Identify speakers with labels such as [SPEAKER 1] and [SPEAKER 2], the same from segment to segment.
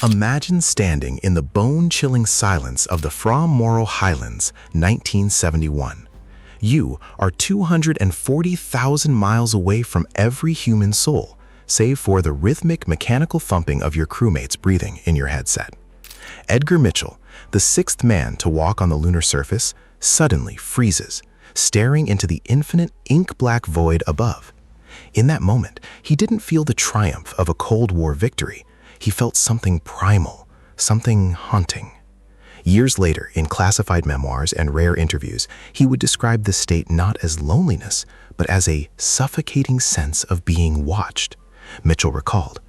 [SPEAKER 1] Imagine standing in the bone-chilling silence of the From Morro Highlands, 1971. You are 240,000 miles away from every human soul, save for the rhythmic mechanical thumping of your crewmates breathing in your headset. Edgar Mitchell, the sixth man to walk on the lunar surface, suddenly freezes, staring into the infinite ink-black void above. In that moment, he didn't feel the triumph of a Cold War victory. He felt something primal, something haunting. Years later, in classified memoirs and rare interviews, he would describe this state not as loneliness, but as a suffocating sense of being watched. Mitchell recalled,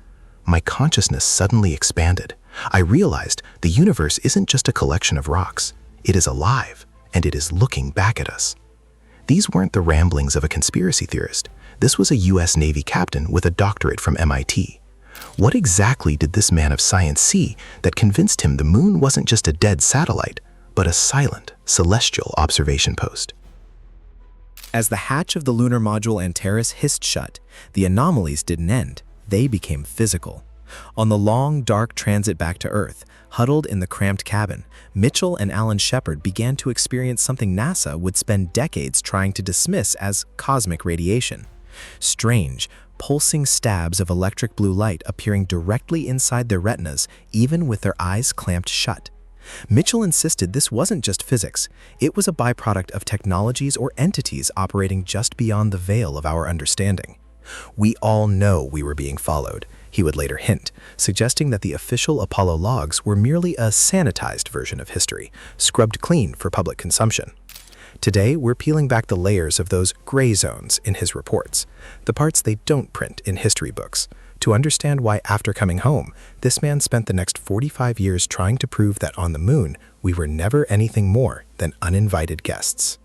[SPEAKER 1] "My consciousness suddenly expanded. I realized the universe isn't just a collection of rocks. It is alive, and it is looking back at us." These weren't the ramblings of a conspiracy theorist. This was a U.S. Navy captain with a doctorate from MIT. What exactly did this man of science see that convinced him the moon wasn't just a dead satellite, but a silent, celestial observation post?
[SPEAKER 2] As the hatch of the lunar module Antares hissed shut, the anomalies didn't end. They became physical. On the long, dark transit back to Earth, huddled in the cramped cabin, Mitchell and Alan Shepard began to experience something NASA would spend decades trying to dismiss as cosmic radiation. Strange, pulsing stabs of electric blue light appearing directly inside their retinas, even with their eyes clamped shut. Mitchell insisted this wasn't just physics, it was a byproduct of technologies or entities operating just beyond the veil of our understanding. "We all know we were being followed," he would later hint, suggesting that the official Apollo logs were merely a sanitized version of history, scrubbed clean for public consumption. Today, we're peeling back the layers of those gray zones in his reports, the parts they don't print in history books, to understand why after coming home, this man spent the next 45 years trying to prove that on the moon, we were never anything more than uninvited guests.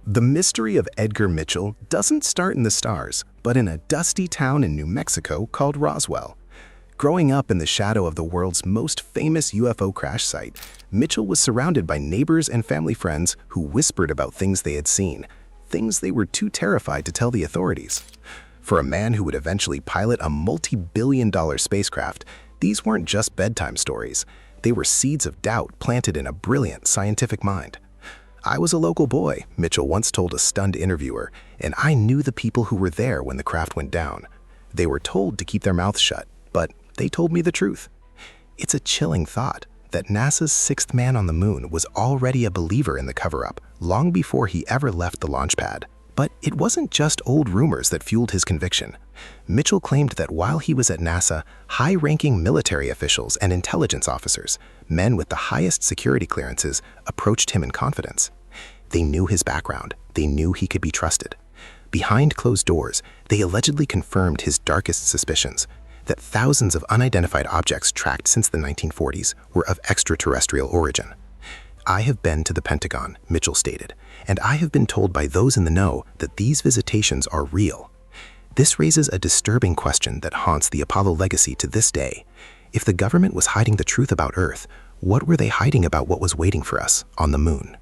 [SPEAKER 1] The mystery of Edgar Mitchell doesn't start in the stars, but in a dusty town in New Mexico called Roswell. Growing up in the shadow of the world's most famous UFO crash site, Mitchell was surrounded by neighbors and family friends who whispered about things they had seen, things they were too terrified to tell the authorities. For a man who would eventually pilot a multi-billion-dollar spacecraft, these weren't just bedtime stories. They were seeds of doubt planted in a brilliant scientific mind. "I was a local boy," Mitchell once told a stunned interviewer, "and I knew the people who were there when the craft went down. They were told to keep their mouths shut, but they told me the truth." It's a chilling thought that NASA's sixth man on the moon was already a believer in the cover-up long before he ever left the launch pad. But it wasn't just old rumors that fueled his conviction. Mitchell claimed that while he was at NASA, high-ranking military officials and intelligence officers, men with the highest security clearances, approached him in confidence. They knew his background. They knew he could be trusted. Behind closed doors, they allegedly confirmed his darkest suspicions, that thousands of unidentified objects tracked since the 1940s were of extraterrestrial origin. "I have been to the Pentagon," Mitchell stated, "and I have been told by those in the know that these visitations are real." This raises a disturbing question that haunts the Apollo legacy to this day. If the government was hiding the truth about Earth, what were they hiding about what was waiting for us on the moon?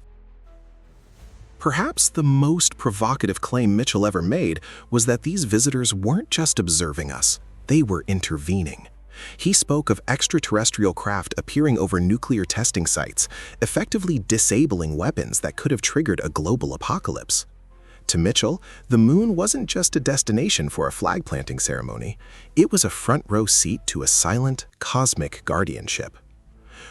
[SPEAKER 1] Perhaps the most provocative claim Mitchell ever made was that these visitors weren't just observing us. They were intervening. He spoke of extraterrestrial craft appearing over nuclear testing sites, effectively disabling weapons that could have triggered a global apocalypse. To Mitchell, the moon wasn't just a destination for a flag-planting ceremony. It was a front-row seat to a silent, cosmic guardianship.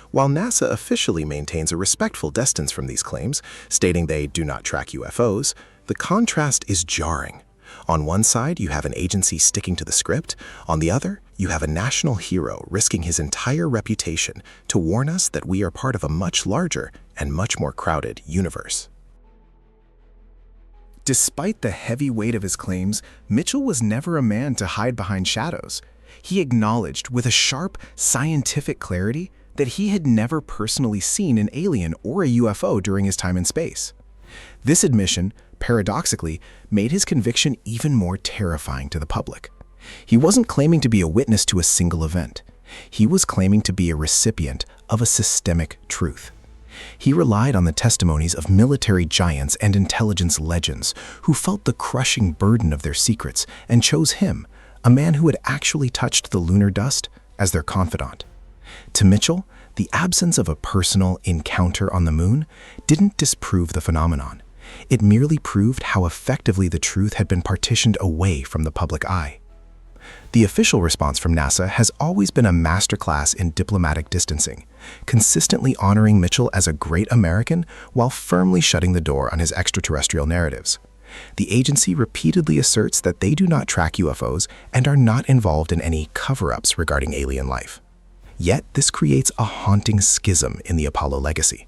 [SPEAKER 1] While NASA officially maintains a respectful distance from these claims, stating they do not track UFOs, the contrast is jarring. On one side, you have an agency sticking to the script. On the other, you have a national hero risking his entire reputation to warn us that we are part of a much larger and much more crowded universe. Despite the heavy weight of his claims, Mitchell was never a man to hide behind shadows. He acknowledged with a sharp, scientific clarity that he had never personally seen an alien or a UFO during his time in space. This admission, paradoxically, made his conviction even more terrifying to the public. He wasn't claiming to be a witness to a single event. He was claiming to be a recipient of a systemic truth. He relied on the testimonies of military giants and intelligence legends who felt the crushing burden of their secrets and chose him, a man who had actually touched the lunar dust, as their confidant. To Mitchell, the absence of a personal encounter on the moon didn't disprove the phenomenon. It merely proved how effectively the truth had been partitioned away from the public eye. The official response from NASA has always been a masterclass in diplomatic distancing, consistently honoring Mitchell as a great American while firmly shutting the door on his extraterrestrial narratives. The agency repeatedly asserts that they do not track UFOs and are not involved in any cover-ups regarding alien life. Yet, this creates a haunting schism in the Apollo legacy.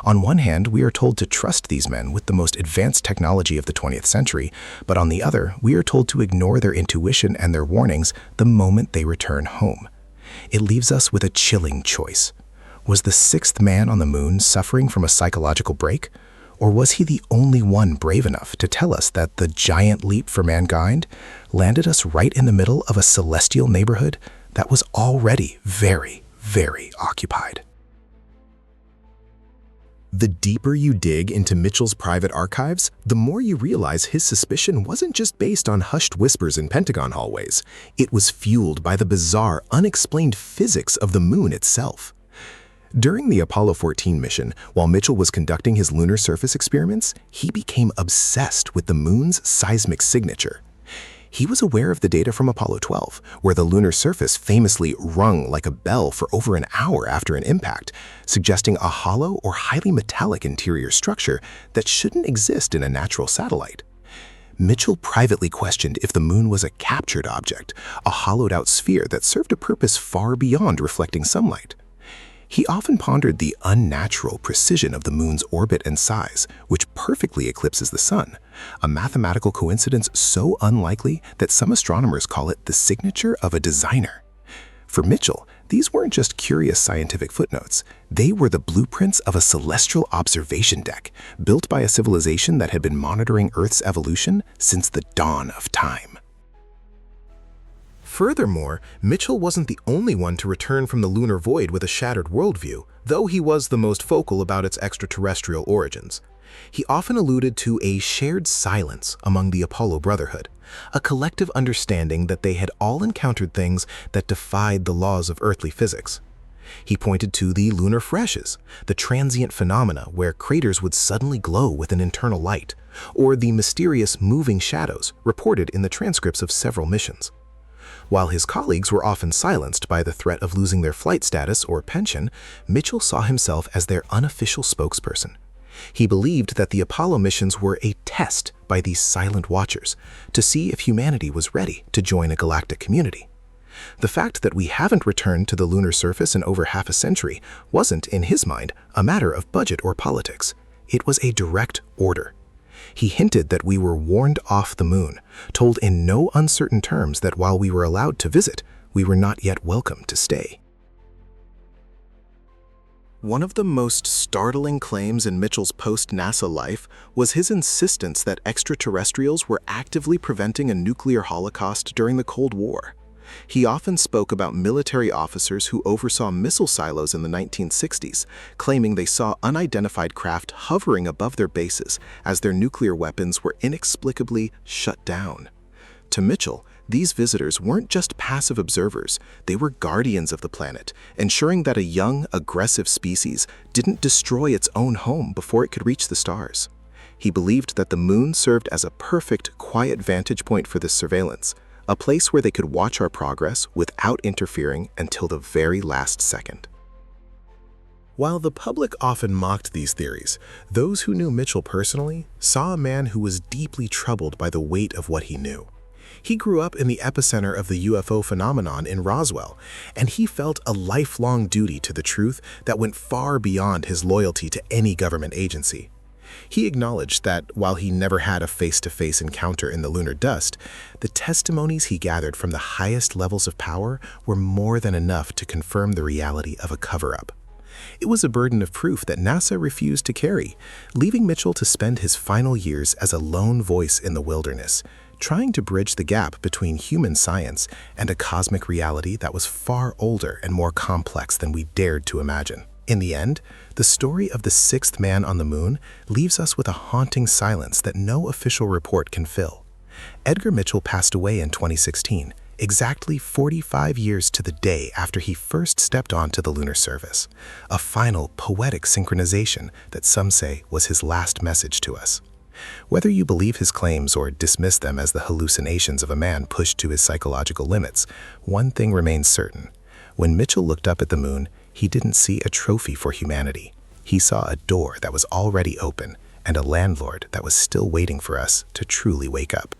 [SPEAKER 1] On one hand, we are told to trust these men with the most advanced technology of the 20th century, but on the other, we are told to ignore their intuition and their warnings the moment they return home. It leaves us with a chilling choice. Was the sixth man on the moon suffering from a psychological break? Or was he the only one brave enough to tell us that the giant leap for mankind landed us right in the middle of a celestial neighborhood that was already very, very occupied? The deeper you dig into Mitchell's private archives, the more you realize his suspicion wasn't just based on hushed whispers in Pentagon hallways. It was fueled by the bizarre, unexplained physics of the moon itself. During the Apollo 14 mission, while Mitchell was conducting his lunar surface experiments, he became obsessed with the moon's seismic signature. He was aware of the data from Apollo 12, where the lunar surface famously rung like a bell for over an hour after an impact, suggesting a hollow or highly metallic interior structure that shouldn't exist in a natural satellite. Mitchell privately questioned if the moon was a captured object, a hollowed-out sphere that served a purpose far beyond reflecting sunlight. He often pondered the unnatural precision of the moon's orbit and size, which perfectly eclipses the sun, a mathematical coincidence so unlikely that some astronomers call it the signature of a designer. For Mitchell, these weren't just curious scientific footnotes. They were the blueprints of a celestial observation deck built by a civilization that had been monitoring Earth's evolution since the dawn of time. Furthermore, Mitchell wasn't the only one to return from the lunar void with a shattered worldview, though he was the most vocal about its extraterrestrial origins. He often alluded to a shared silence among the Apollo Brotherhood, a collective understanding that they had all encountered things that defied the laws of earthly physics. He pointed to the lunar freshes, the transient phenomena where craters would suddenly glow with an internal light, or the mysterious moving shadows reported in the transcripts of several missions. While his colleagues were often silenced by the threat of losing their flight status or pension, Mitchell saw himself as their unofficial spokesperson. He believed that the Apollo missions were a test by these silent watchers to see if humanity was ready to join a galactic community. The fact that we haven't returned to the lunar surface in over half a century wasn't, in his mind, a matter of budget or politics. It was a direct order. He hinted that we were warned off the moon, told in no uncertain terms that while we were allowed to visit, we were not yet welcome to stay. One of the most startling claims in Mitchell's post-NASA life was his insistence that extraterrestrials were actively preventing a nuclear holocaust during the Cold War. He often spoke about military officers who oversaw missile silos in the 1960s, claiming they saw unidentified craft hovering above their bases as their nuclear weapons were inexplicably shut down. To Mitchell, these visitors weren't just passive observers, they were guardians of the planet, ensuring that a young, aggressive species didn't destroy its own home before it could reach the stars. He believed that the moon served as a perfect, quiet vantage point for this surveillance, a place where they could watch our progress without interfering until the very last second. While the public often mocked these theories, those who knew Mitchell personally saw a man who was deeply troubled by the weight of what he knew. He grew up in the epicenter of the UFO phenomenon in Roswell, and he felt a lifelong duty to the truth that went far beyond his loyalty to any government agency. He acknowledged that while he never had a face-to-face encounter in the lunar dust, the testimonies he gathered from the highest levels of power were more than enough to confirm the reality of a cover-up. It was a burden of proof that NASA refused to carry, leaving Mitchell to spend his final years as a lone voice in the wilderness, trying to bridge the gap between human science and a cosmic reality that was far older and more complex than we dared to imagine. In the end, the story of the sixth man on the moon leaves us with a haunting silence that no official report can fill. Edgar Mitchell passed away in 2016, exactly 45 years to the day after he first stepped onto the lunar surface, a final poetic synchronization that some say was his last message to us. Whether you believe his claims or dismiss them as the hallucinations of a man pushed to his psychological limits, one thing remains certain. When Mitchell looked up at the moon, he didn't see a trophy for humanity. He saw a door that was already open and a landlord that was still waiting for us to truly wake up.